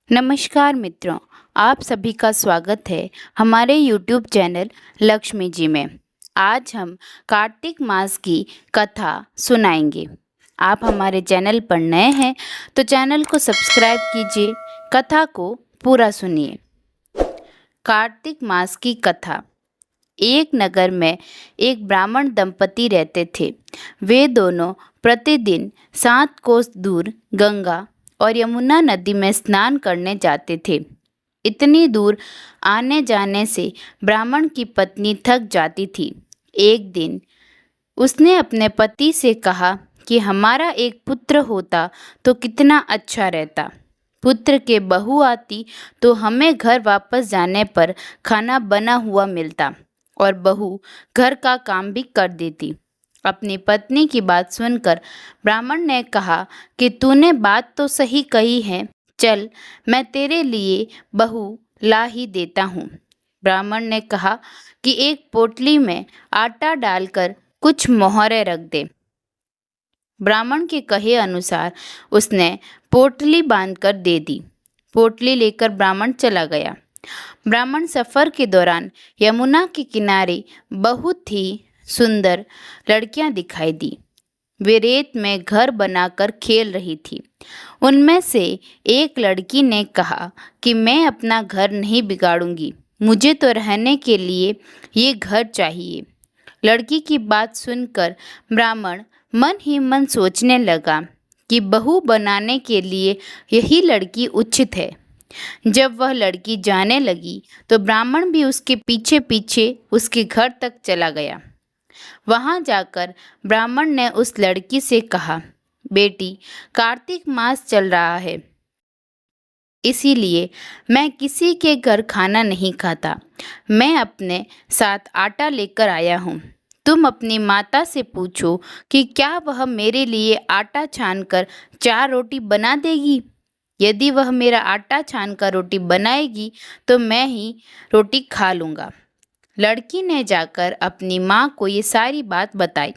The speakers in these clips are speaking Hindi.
नमस्कार मित्रों, आप सभी का स्वागत है हमारे YouTube चैनल लक्ष्मी जी में। आज हम कार्तिक मास की कथा सुनाएंगे। आप हमारे चैनल पर नए हैं तो चैनल को सब्सक्राइब कीजिए, कथा को पूरा सुनिए। कार्तिक मास की कथा। एक नगर में एक ब्राह्मण दंपति रहते थे। वे दोनों प्रतिदिन 7 कोस दूर गंगा और यमुना नदी में स्नान करने जाते थे। इतनी दूर आने जाने से ब्राह्मण की पत्नी थक जाती थी। एक दिन उसने अपने पति से कहा कि हमारा एक पुत्र होता तो कितना अच्छा रहता। पुत्र के बहू आती तो हमें घर वापस जाने पर खाना बना हुआ मिलता और बहू घर का काम भी कर देती। अपनी पत्नी की बात सुनकर ब्राह्मण ने कहा कि तूने बात तो सही कही है, चल मैं तेरे लिए बहू ला ही देता हूँ। ब्राह्मण ने कहा कि एक पोटली में आटा डालकर कुछ मोहरें रख दे। ब्राह्मण के कहे अनुसार उसने पोटली बांधकर दे दी। पोटली लेकर ब्राह्मण चला गया। ब्राह्मण सफ़र के दौरान यमुना के किनारे बहुत ही सुंदर लड़कियां दिखाई दी। वे रेत में घर बनाकर खेल रही थी। उनमें से एक लड़की ने कहा कि मैं अपना घर नहीं बिगाड़ूंगी, मुझे तो रहने के लिए ये घर चाहिए। लड़की की बात सुनकर ब्राह्मण मन ही मन सोचने लगा कि बहू बनाने के लिए यही लड़की उचित है। जब वह लड़की जाने लगी तो ब्राह्मण भी उसके पीछे पीछे उसके घर तक चला गया। वहां जाकर ब्राह्मण ने उस लड़की से कहा, बेटी, कार्तिक मास चल रहा है, इसीलिए मैं किसी के घर खाना नहीं खाता। मैं अपने साथ आटा लेकर आया हूँ। तुम अपनी माता से पूछो कि क्या वह मेरे लिए आटा छानकर 4 रोटी बना देगी। यदि वह मेरा आटा छानकर रोटी बनाएगी तो मैं ही रोटी खा लूँगा। लड़की ने जाकर अपनी माँ को ये सारी बात बताई।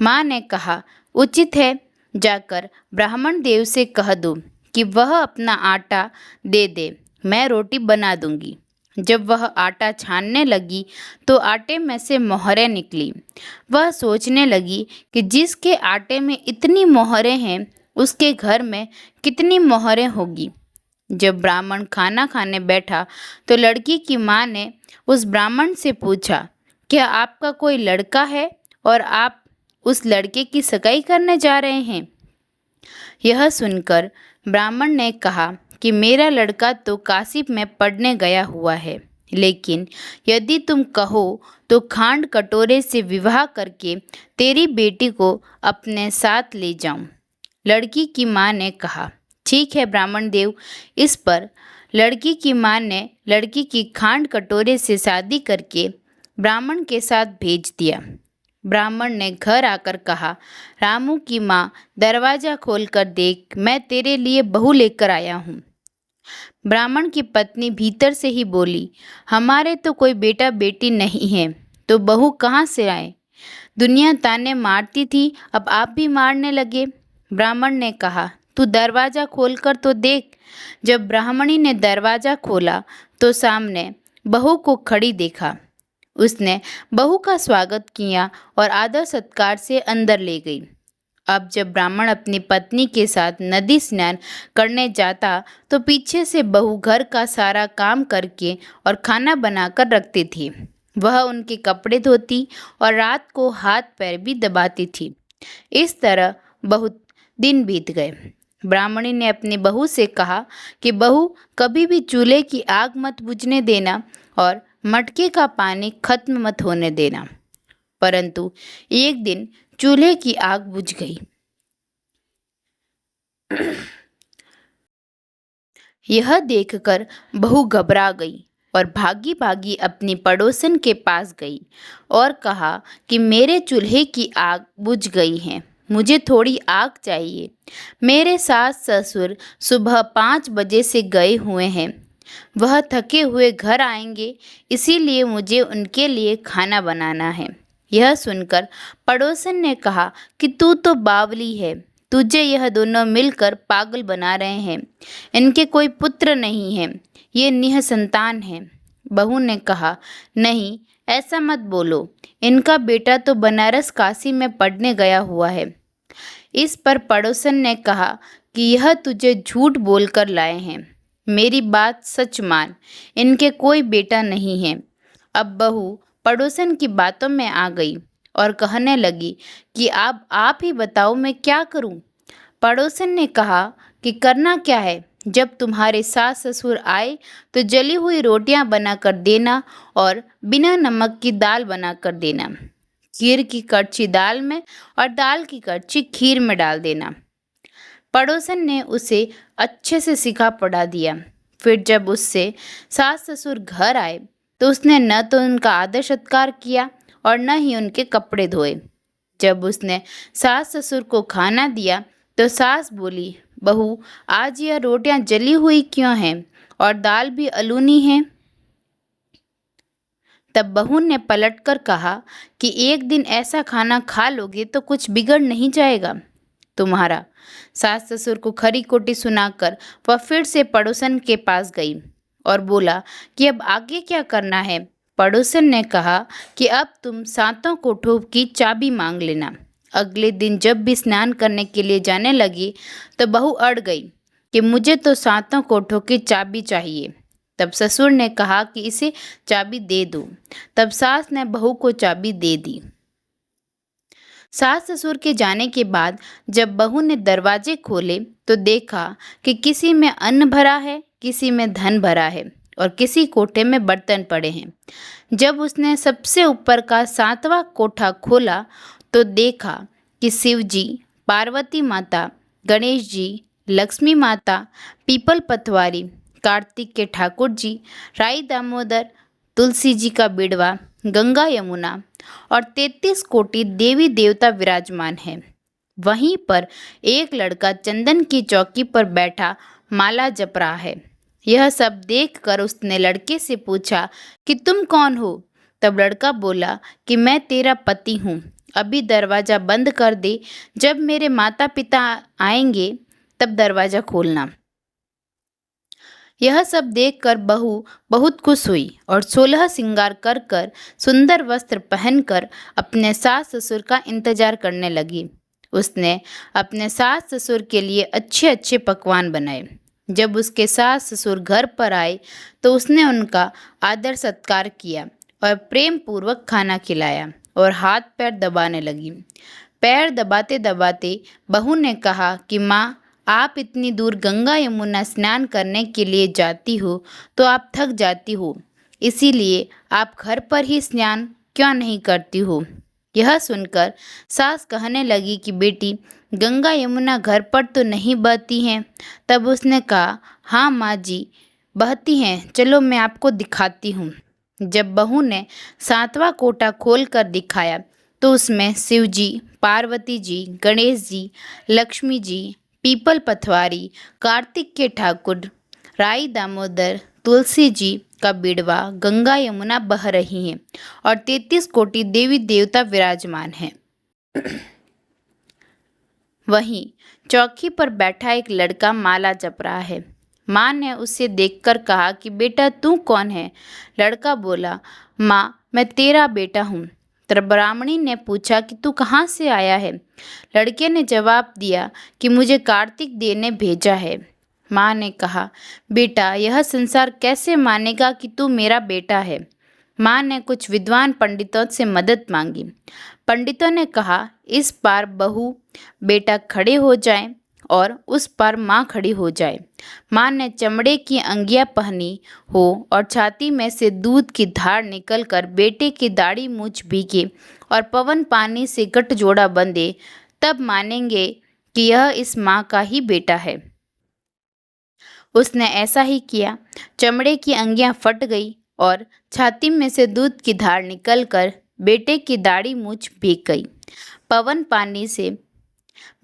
माँ ने कहा, उचित है, जाकर ब्राह्मण देव से कह दो कि वह अपना आटा दे दे, मैं रोटी बना दूंगी। जब वह आटा छानने लगी तो आटे में से मोहरें निकली। वह सोचने लगी कि जिसके आटे में इतनी मोहरें हैं उसके घर में कितनी मोहरें होगी। जब ब्राह्मण खाना खाने बैठा तो लड़की की माँ ने उस ब्राह्मण से पूछा, क्या आपका कोई लड़का है और आप उस लड़के की सगाई करने जा रहे हैं? यह सुनकर ब्राह्मण ने कहा कि मेरा लड़का तो काशी में पढ़ने गया हुआ है, लेकिन यदि तुम कहो तो खांड कटोरे से विवाह करके तेरी बेटी को अपने साथ ले जाऊं। लड़की की माँ ने कहा, ठीक है ब्राह्मण देव। इस पर लड़की की माँ ने लड़की की खांड कटोरे से शादी करके ब्राह्मण के साथ भेज दिया। ब्राह्मण ने घर आकर कहा, रामू की माँ, दरवाज़ा खोलकर देख, मैं तेरे लिए बहू लेकर आया हूँ। ब्राह्मण की पत्नी भीतर से ही बोली, हमारे तो कोई बेटा बेटी नहीं है, तो बहू कहाँ से आए? दुनिया ताने मारती थी, अब आप भी मारने लगे। ब्राह्मण ने कहा, तू दरवाज़ा खोलकर तो देख। जब ब्राह्मणी ने दरवाज़ा खोला तो सामने बहू को खड़ी देखा। उसने बहू का स्वागत किया और आदर सत्कार से अंदर ले गई। अब जब ब्राह्मण अपनी पत्नी के साथ नदी स्नान करने जाता तो पीछे से बहू घर का सारा काम करके और खाना बनाकर रखती थी। वह उनके कपड़े धोती और रात को हाथ पैर भी दबाती थी। इस तरह बहुत दिन बीत गए। ब्राह्मणी ने अपनी बहू से कहा कि बहू, कभी भी चूल्हे की आग मत बुझने देना और मटके का पानी खत्म मत होने देना। परंतु एक दिन चूल्हे की आग बुझ गई। यह देखकर बहू घबरा गई और भागी भागी अपनी पड़ोसन के पास गई और कहा कि मेरे चूल्हे की आग बुझ गई है, मुझे थोड़ी आग चाहिए। मेरे सास ससुर सुबह 5 बजे से गए हुए हैं, वह थके हुए घर आएंगे, इसीलिए मुझे उनके लिए खाना बनाना है। यह सुनकर पड़ोसन ने कहा कि तू तो बावली है, तुझे यह दोनों मिलकर पागल बना रहे हैं। इनके कोई पुत्र नहीं है, ये निःसंतान है। बहू ने कहा, नहीं, ऐसा मत बोलो, इनका बेटा तो बनारस काशी में पढ़ने गया हुआ है। इस पर पड़ोसन ने कहा कि यह तुझे झूठ बोलकर लाए हैं, मेरी बात सच मान, इनके कोई बेटा नहीं है। अब बहू पड़ोसन की बातों में आ गई और कहने लगी कि अब आप ही बताओ, मैं क्या करूं? पड़ोसन ने कहा कि करना क्या है, जब तुम्हारे सास ससुर आए तो जली हुई रोटियां बनाकर देना और बिना नमक की दाल बनाकर देना। खीर की कड़छी दाल में और दाल की कड़छी खीर में डाल देना। पड़ोसन ने उसे अच्छे से सिखा पढ़ा दिया। फिर जब उससे सास ससुर घर आए तो उसने न तो उनका आदर सत्कार किया और न ही उनके कपड़े धोए। जब उसने सास ससुर को खाना दिया तो सास बोली, बहू, आज यह रोटियां जली हुई क्यों हैं और दाल भी अलूनी है? तब बहू ने पलटकर कहा कि एक दिन ऐसा खाना खा लोगे तो कुछ बिगड़ नहीं जाएगा तुम्हारा। सास ससुर को खरी खोटी सुनाकर वह फिर से पड़ोसन के पास गई और बोला कि अब आगे क्या करना है। पड़ोसन ने कहा कि अब तुम सातों कोठों की चाबी मांग लेना। अगले दिन जब भी स्नान करने के लिए जाने लगी तो बहू अड़ गई कि मुझे तो सातों कोठों की चाबी चाहिए। तब ससुर ने कहा कि इसे चाबी दे दो। तब सास ने बहू को चाबी दे दी। सास ससुर के जाने के बाद जब बहू ने दरवाजे खोले तो देखा कि किसी में अन्न भरा है, किसी में धन भरा है और किसी कोठे में बर्तन पड़े हैं। जब उसने सबसे ऊपर का 7वां कोठा खोला तो देखा कि शिव जी, पार्वती माता, गणेश जी, लक्ष्मी माता, पीपल पतवारी, कार्तिक के ठाकुर जी, राई दामोदर, तुलसी जी का बिड़वा, गंगा यमुना और 33 कोटि देवी देवता विराजमान हैं। वहीं पर एक लड़का चंदन की चौकी पर बैठा माला जप रहा है। यह सब देखकर उसने लड़के से पूछा कि तुम कौन हो? तब लड़का बोला कि मैं तेरा पति हूँ, अभी दरवाज़ा बंद कर दे, जब मेरे माता पिता आएंगे तब दरवाज़ा खोलना। यह सब देखकर बहू बहुत खुश हुई और 16 श्रृंगार कर कर सुंदर वस्त्र पहनकर अपने सास ससुर का इंतजार करने लगी। उसने अपने सास ससुर के लिए अच्छे अच्छे पकवान बनाए। जब उसके सास ससुर घर पर आए तो उसने उनका आदर सत्कार किया और प्रेम पूर्वक खाना खिलाया और हाथ पैर दबाने लगी। पैर दबाते दबाते बहू ने कहा कि माँ, आप इतनी दूर गंगा यमुना स्नान करने के लिए जाती हो तो आप थक जाती हो, इसीलिए आप घर पर ही स्नान क्यों नहीं करती हो? यह सुनकर सास कहने लगी कि बेटी, गंगा यमुना घर पर तो नहीं बहती हैं। तब उसने कहा, हाँ माँ जी, बहती हैं, चलो मैं आपको दिखाती हूँ। जब बहू ने 7वां कोटा खोल कर दिखाया तो उसमें शिव जी, पार्वती जी, गणेश जी, लक्ष्मी जी, पीपल पथवारी, कार्तिक के ठाकुर, राई दामोदर, तुलसी जी का बिड़वा, गंगा यमुना बह रही हैं और 33 कोटि देवी देवता विराजमान हैं। वहीं चौकी पर बैठा एक लड़का माला जप रहा है। माँ ने उसे देखकर कहा कि बेटा, तू कौन है? लड़का बोला, माँ, मैं तेरा बेटा हूँ। तब ब्राह्मणी ने पूछा कि तू कहाँ से आया है? लड़के ने जवाब दिया कि मुझे कार्तिक देने भेजा है। माँ ने कहा, बेटा, यह संसार कैसे मानेगा कि तू मेरा बेटा है? माँ ने कुछ विद्वान पंडितों से मदद मांगी। पंडितों ने कहा, इस पार बहू बेटा खड़े हो जाएं और उस पर माँ खड़ी हो जाए। माँ ने चमड़े की अंगियाँ पहनी हो और छाती में से दूध की धार निकलकर बेटे की दाढ़ी मूछ भीगे और पवन पानी से गठजोड़ा बंधे, तब मानेंगे कि यह इस माँ का ही बेटा है। उसने ऐसा ही किया। चमड़े की अंगियाँ फट गई और छाती में से दूध की धार निकलकर बेटे की दाढ़ी मूछ भीग गई। पवन पानी से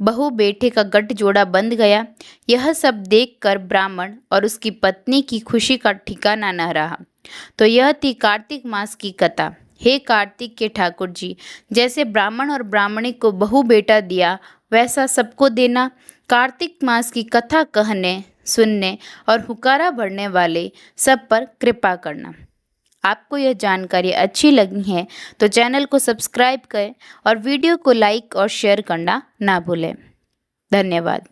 बहू बेटे का गठजोड़ा बंध गया। यह सब देखकर ब्राह्मण और उसकी पत्नी की खुशी का ठिकाना न रहा। तो यह थी कार्तिक मास की कथा। हे कार्तिक के ठाकुर जी, जैसे ब्राह्मण और ब्राह्मणी को बहू बेटा दिया वैसा सबको देना। कार्तिक मास की कथा कहने, सुनने और हुक्कारा भरने वाले सब पर कृपा करना। आपको यह जानकारी अच्छी लगी है तो चैनल को सब्सक्राइब करें और वीडियो को लाइक और शेयर करना ना भूलें। धन्यवाद।